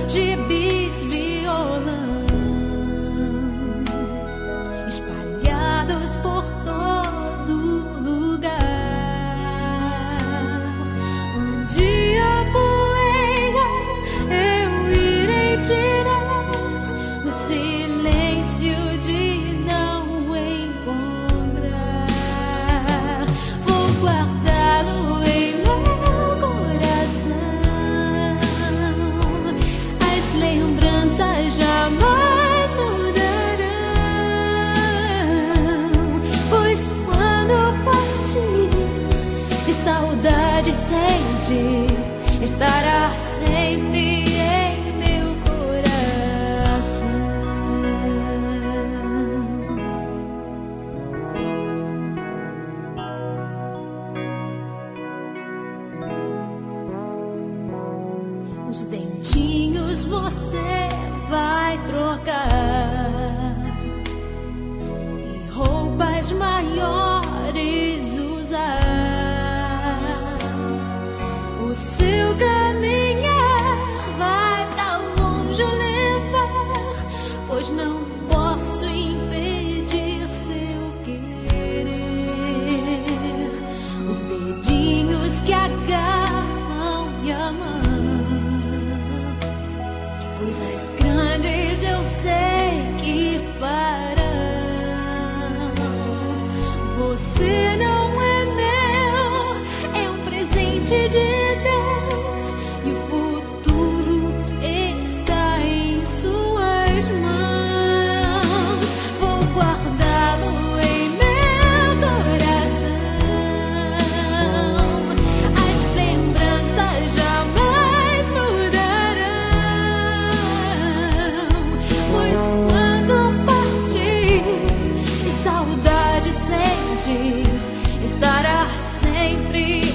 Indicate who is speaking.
Speaker 1: de bis-violão espalhados por todo lugar. Um dia a poeira eu irei tirar no silêncio de não encontrar. Vou guardá-lo em meu coração. As lembranças jamais mudarão, pois quando partir e saudade sentir, estará sempre em meu coração. Os dentinhos você vai trocar e roupas maiores usar. O seu caminhar vai pra longe levar, pois não posso impedir seu querer. Os dedinhos que agarram minha mão, coisas grandes eu sei que farão. Você não é meu, é um presente de Deus, e o futuro está em suas mãos. Vou guardá-lo em meu coração. As lembranças jamais mudarão, pois quando partir e saudade sentir, estará sempre